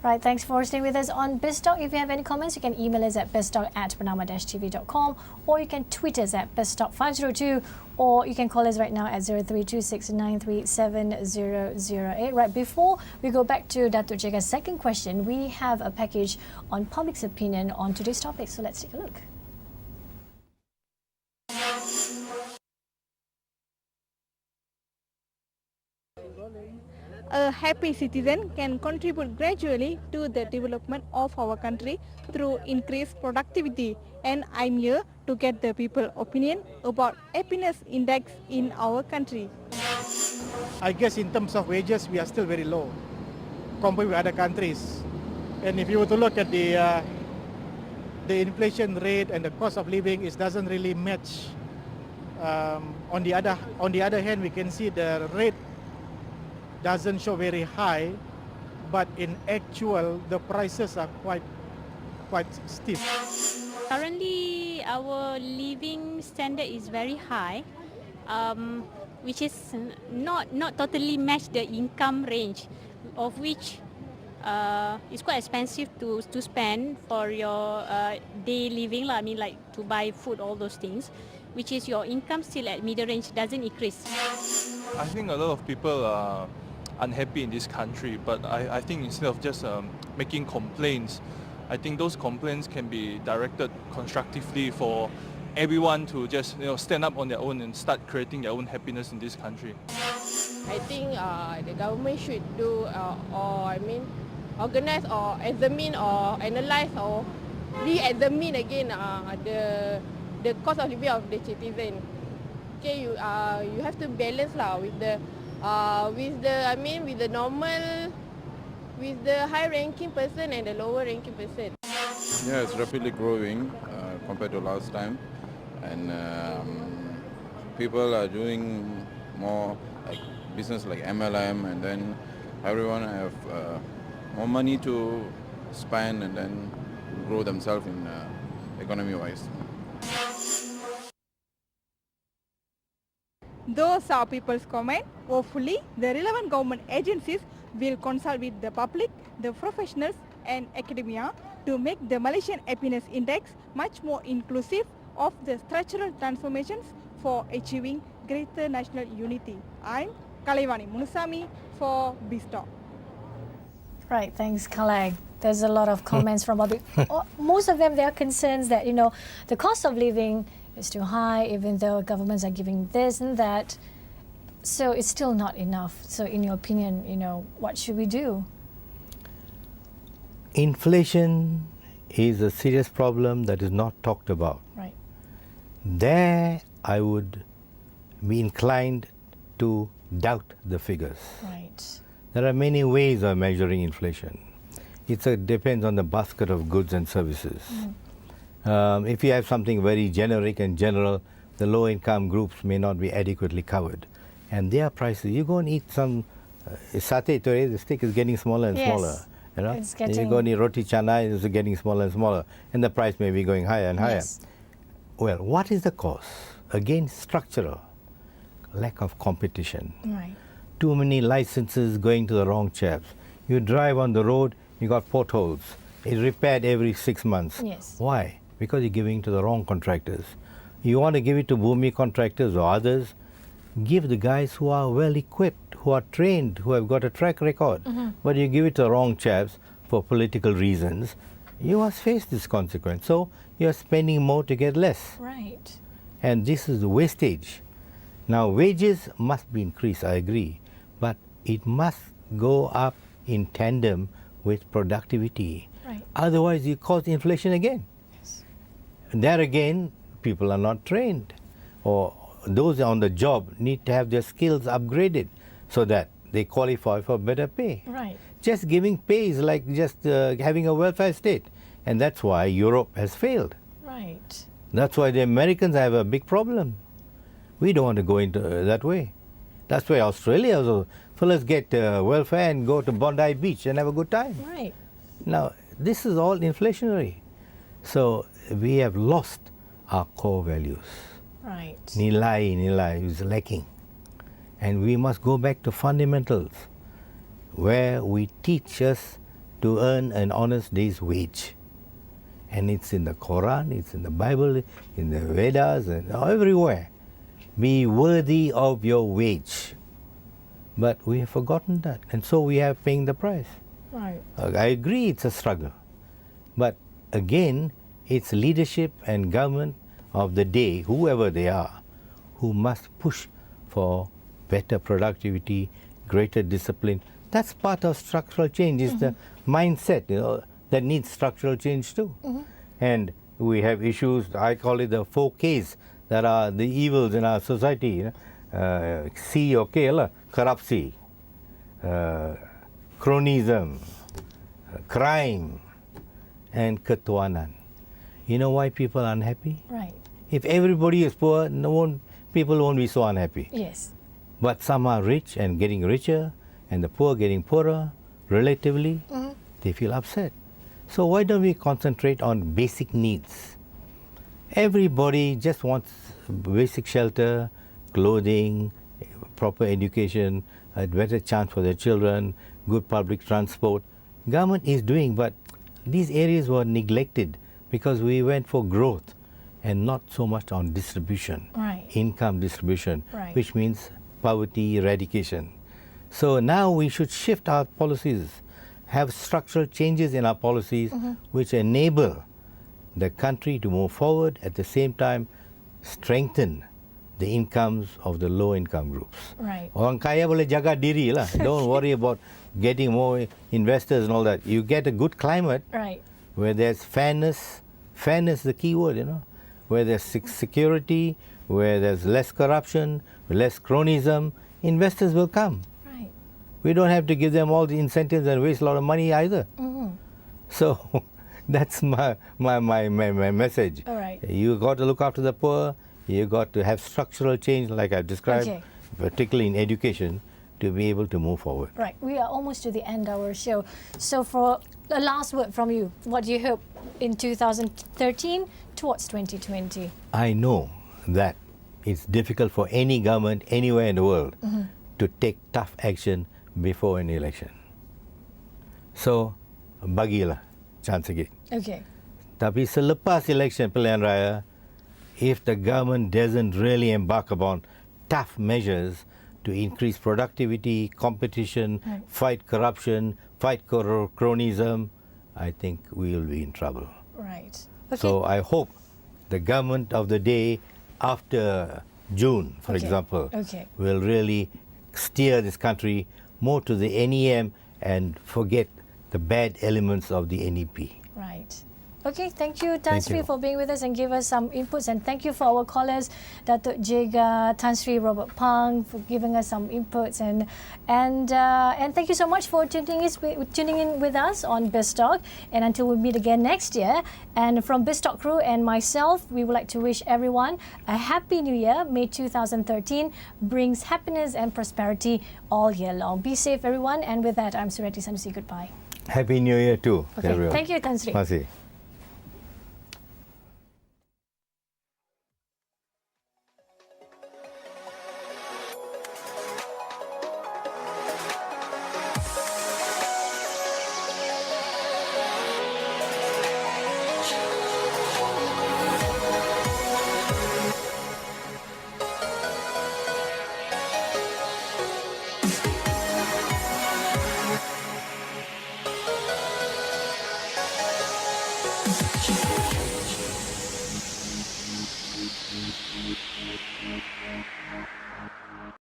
Right, thanks for staying with us on BizTalk. If you have any comments, you can email us at biztalk@bernama-tv.com, or you can tweet us at biztalk502, or you can call us right now at 0326937008. Right, before we go back to Datuk Jaga's second question, we have a package on public's opinion on today's topic. So let's take a look. A happy citizen can contribute gradually to the development of our country through increased productivity, and I'm here to get the people's opinion about happiness index in our country. I guess in terms of wages, we are still very low compared with other countries. And if you were to look at the inflation rate and the cost of living, it doesn't really match. On the other hand, we can see the rate doesn't show very high, but in actual, the prices are quite steep. Currently, our living standard is very high, which is not totally match the income range, of which it's quite expensive to spend for your day living. I mean, like to buy food, all those things, which is your income still at middle range, doesn't increase. I think a lot of people are unhappy in this country, but I think instead of just making complaints, I think those complaints can be directed constructively for everyone to just stand up on their own and start creating their own happiness in this country. I think the government should do organize or examine or analyze or re-examine again the cost of living of the citizen. Okay, you have to balance with the high-ranking person and the lower-ranking person. Yeah, it's rapidly growing compared to last time, and people are doing more business like MLM, and then everyone have more money to spend and then grow themselves in economy-wise. Those are people's comment. Hopefully, the relevant government agencies will consult with the public, the professionals and academia to make the Malaysian Happiness Index much more inclusive of the structural transformations for achieving greater national unity. I'm Kalaivani Munusami for BizTalk. Right, thanks, Kalag. There's a lot of comments from public. Most of them, there are concerns that, the cost of living is too high, even though governments are giving this and that. So it's still not enough. So in your opinion, what should we do? Inflation is a serious problem that is not talked about. Right. There, I would be inclined to doubt the figures. Right. There are many ways of measuring inflation. It depends on the basket of goods and services. If you have something very generic and general, the low-income groups may not be adequately covered. And their prices, you go and eat some satay today, the stick is getting smaller and smaller. It's getting... You go and eat roti canai, it's getting smaller and smaller. And the price may be going higher and higher. Yes. Well, what is the cause? Again, structural. Lack of competition. Right. Too many licenses going to the wrong chaps. You drive on the road, you got potholes. It's repaired every 6 months. Yes. Why? Because you're giving to the wrong contractors. You want to give it to Bhumi contractors or others, give the guys who are well equipped, who are trained, who have got a track record. But you give it to the wrong chaps for political reasons, you must face this consequence. So you're spending more to get less. Right. And this is the wastage. Now, wages must be increased, I agree, but it must go up in tandem with productivity. Right. Otherwise, you cause inflation again. Yes. And there again, people are not trained, or those on the job need to have their skills upgraded so that they qualify for better pay. Right. Just giving pay is like just having a welfare state, and that's why Europe has failed. Right. That's why the Americans have a big problem. We don't want to go into that way. That's why Australia also, fellas get welfare and go to Bondi Beach and have a good time. Right. Now, this is all inflationary. So we have lost our core values. Right. Nilai is lacking. And we must go back to fundamentals, where we teach us to earn an honest day's wage. And it's in the Quran, it's in the Bible, in the Vedas, and everywhere. Be worthy of your wage. But we have forgotten that, and so we are paying the price. Right. I agree it's a struggle. But again, it's leadership and government of the day, whoever they are, who must push for better productivity, greater discipline. That's part of structural change. It's the mindset, that needs structural change too. And we have issues, I call it the 4Ks, that are the evils in our society. C or K, corruption, cronyism, crime, and ketuanan. You know why people are unhappy? Right. If everybody is poor, people won't be so unhappy. Yes. But some are rich and getting richer, and the poor getting poorer, relatively, they feel upset. So why don't we concentrate on basic needs? Everybody just wants basic shelter, clothing, proper education, a better chance for their children, good public transport. Government is doing, but these areas were neglected because we went for growth and not so much on distribution, income distribution, which means poverty eradication. So now we should shift our policies, have structural changes in our policies which enable the country to move forward, at the same time strengthen the incomes of the low-income groups. Right. Orang kaya boleh jaga diri lah. Don't worry about getting more investors and all that. You get a good climate where there's fairness. Fairness is the key word, where there's security, where there's less corruption, less cronyism. Investors will come. Right. We don't have to give them all the incentives and waste a lot of money either. So that's my message. All right. You got to look after the poor. You got to have structural change, like I've described, particularly in education, to be able to move forward. Right. We are almost to the end of our show. So for the last word from you, what do you hope in 2013 towards 2020? I know that it's difficult for any government anywhere in the world to take tough action before an election. So, bagilah chance sikit. Okay. Tapi selepas election pilihan raya, if the government doesn't really embark upon tough measures to increase productivity, competition, fight corruption, fight cronyism, I think we will be in trouble. Right. Okay. So I hope the government of the day after June, for example, will really steer this country more to the NEM and forget the bad elements of the NEP. Right. Okay, thank you, TANSRI, for being with us and give us some inputs. And thank you for our callers, Datuk Jega, TANSRI Robert Pang, for giving us some inputs. And thank you so much for tuning in with us on BizTalk. And until we meet again next year. And from BizTalk crew and myself, we would like to wish everyone a happy new year. May 2013 brings happiness and prosperity all year long. Be safe, everyone. And with that, I'm Surati Samsi. Goodbye. Happy New Year too, okay. Everyone. Thank you, TANSRI. Terima kasih. Thank you.